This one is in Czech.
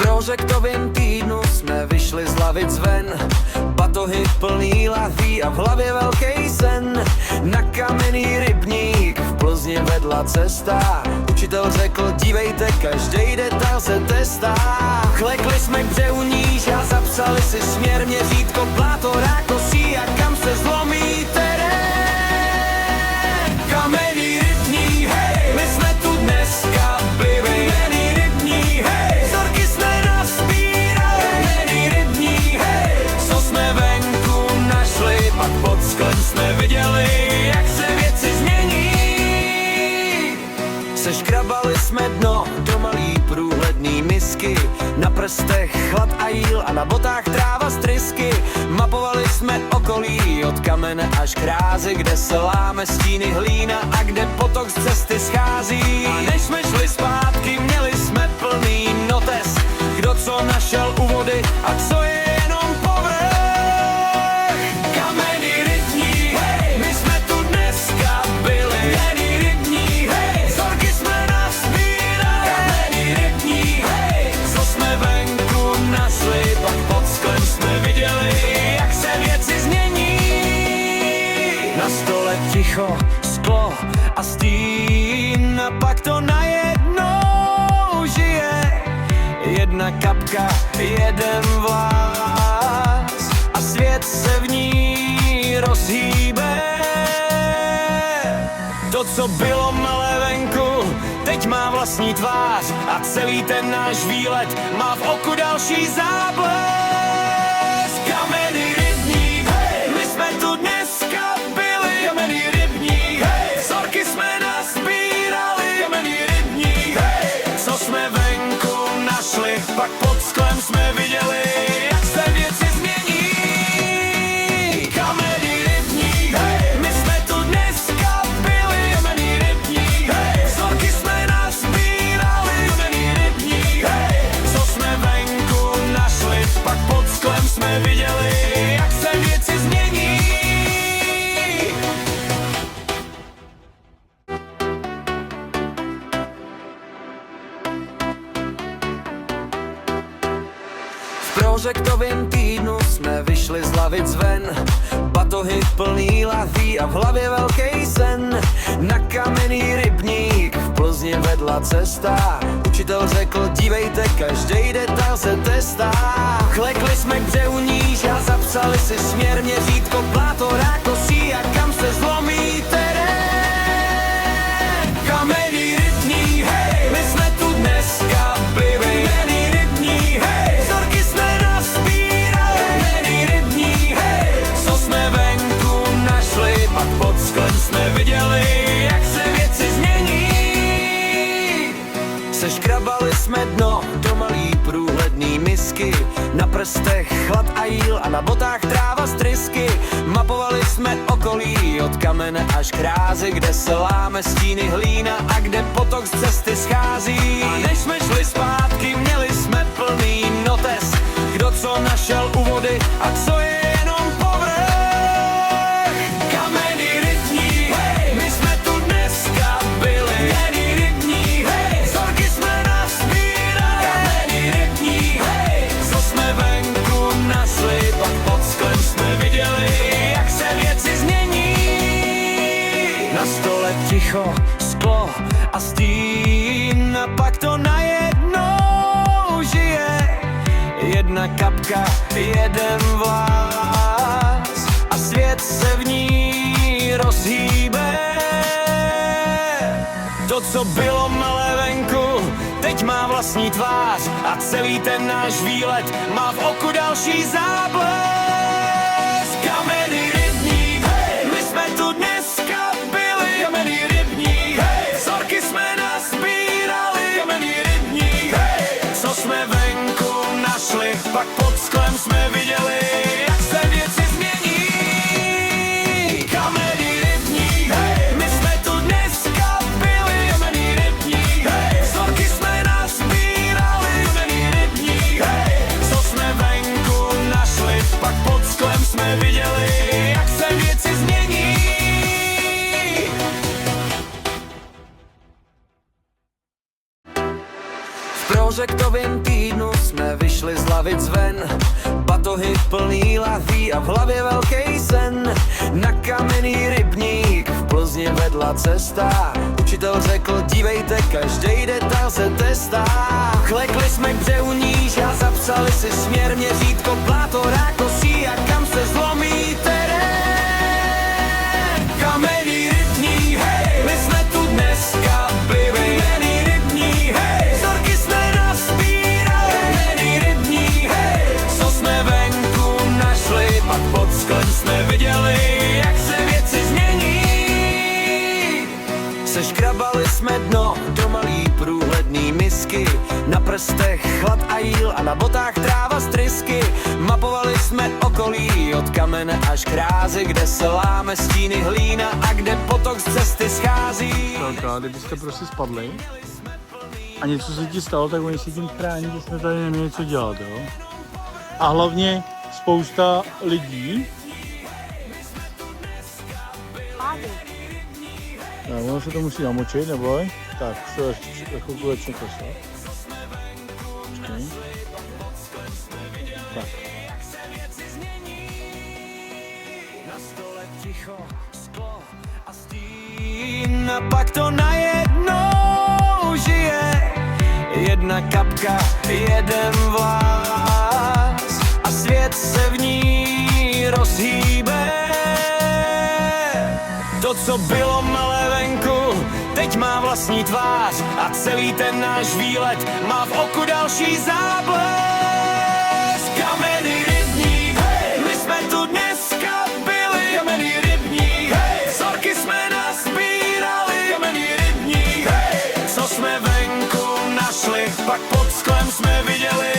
prožektovém týdnu jsme vyšli z lavic ven, batohy plný lahví a v hlavě velký sen. Na kamenný rybník v Plzni vedla cesta, učitel řekl, dívejte, každej detail se testá. Klekli jsme k břehu níž a zapsali si směr, měřítko, pláto, rákosí a kam se zlomí terén. Kamenný rybník, hej, my jsme tu dneska byli. Kamenný rybník, hej, vzorky jsme nazbírali. Kamenný rybník, hej, co jsme venku našli, pak pod sklem jsme viděli, jak se věci změní. Seškrabali jsme dno do malý průhledný misky, na prstech chlad a jíl a na botách tráva z trysky. Mapovali jsme okolí od kamene až k rázi, kde se láme stíny hlína a kde potok z cesty schází. A než jsme šli zpátky, měli jsme plný notes, kdo co našel u vody a co je jenom povrch. Kamenný rybník, hej, my jsme tu dneska byli. Kamenný rybník, hej, vzorky jsme nazbírali. Kamenný rybník, hej, co jsme venku našli, pak pod sklem jsme viděli, jak se věci změní. Na stole ticho, sklo a stín, a pak to najednou žije. Jedna kapka, jeden vlás a svět se v ní rozhýbe. To, co bylo malé venku, teď má vlastní tvář a celý ten náš výlet má v oku další záblesk. Kamenný rybník, hej, my jsme tu dneska byli. Kamenný rybník, hej, vzorky jsme nazbírali. Kamenný rybník, hej, co jsme venku našli, pak pod sklem jsme viděli, jak se věci změní. Kamenný rybník, hej, my jsme tu dneska byli. Kamenný rybník, hej, vzorky jsme nazbírali. Kamenný rybník, hej, co jsme venku našli, pak pod sklem jsme viděli, jak se věci změní. V prožektovém týdnu jsme vyšli z lavic ven, batohy plný lahví a v hlavě velký sen. Na kamenný rybník v Plzni vedla cesta, učitel řekl, dívejte, každej detail se testá. Klekli jsme k břehu níž a zapsali si směr, měřítko, pláto, rákosí a kam se zlomí terén. Kamenný rybník, hej, my jsme tu dneska byli. Kamenný rybník, hej, vzorky jsme nazbírali. Kamenný rybník, hej, co jsme venku našli, pak pod sklem jsme viděli, jak se věci změní. Seškrabali jsme dno do malý průhledný misky, na prstech chlad a jíl a na botách tráva z trysky. Mapovali jsme okolí od kamene až k rázi, kde se láme stíny hlína a kde potok z cesty schází. A než jsme šli zpátky, měli jsme plný notes, kdo co našel u vody a co je jenom povrch. Kamenný rybník, hej, my jsme tu dneska byli. Kamenný rybník, hej, vzorky jsme nazbírali. Kamenný rybník, hej, co jsme venku našli, pak pod sklem jsme viděli, jak se věci změní. Na stole ticho, sklo a stín, a pak to najednou žije. Jedna kapka, jeden vlás a svět se v ní rozhýbe. To, co bylo malé venku, teď má vlastní tvář a celý ten náš výlet má v oku další záblesk. Kamenný rybník, hej, my jsme tu dneska byli. Kamenný rybník, hej, vzorky jsme nazbírali. Kamenný rybník, hej, co jsme venku našli, pak pod sklem jsme viděli, jak se věci změní. Kamenný rybník, hej, my jsme tu dneska byli. Kamenný rybník, hej, vzorky jsme nazbírali. Kamenný rybník, hej, co jsme venku našli, pak pod sklem jsme viděli, jak se věci změní. V prožektovém týdnu jsme vyšli z lavic ven, batohy plný lahví a v hlavě velký sen. Na kamenný rybník v Plzni vedla cesta, učitel řekl, dívejte, každej detail se testá. Klekli jsme k břehu níž a zapsali si směr, měřítko, pláto, rákosí a kam se zlomí terén. Kamenný rybník, hej, my jsme tu dneska byli. Kamenný rybník, hej, vzorky jsme nazbírali. Kamenný rybník, hej, co jsme venku našli, pak pod sklem jsme viděli, jak se věci změní. Seškrabali jsme dno do malý průhledný misky, na prstech chlad a jíl a na botách tráva z trysky. Mapovali jsme okolí od kamene až k rázi, kde se láme stíny hlína a kde potok z cesty schází. Velká, kdybyste prostě spadli a něco se ti stalo, tak oni si tím chrání, že jsme tady neměli co dělat, jo? A hlavně spousta lidí. No, ono se to musí namočit, neboj? Tak, to je chvilku začne klesat. Počkej. Tak. Na stole ticho, sklo a stín, a pak to najednou žije. Jedna kapka, jeden vlás a svět se v ní rozhýbe. To, co bylo malé venku, teď má vlastní tvář a celý ten náš výlet má v oku další záblesk. Kamenný rybník, hej, my jsme tu dneska byli. Kamenný rybník, hej, vzorky jsme nazbírali. Kamenný rybník, hej, co jsme venku našli, pak pod sklem jsme viděli,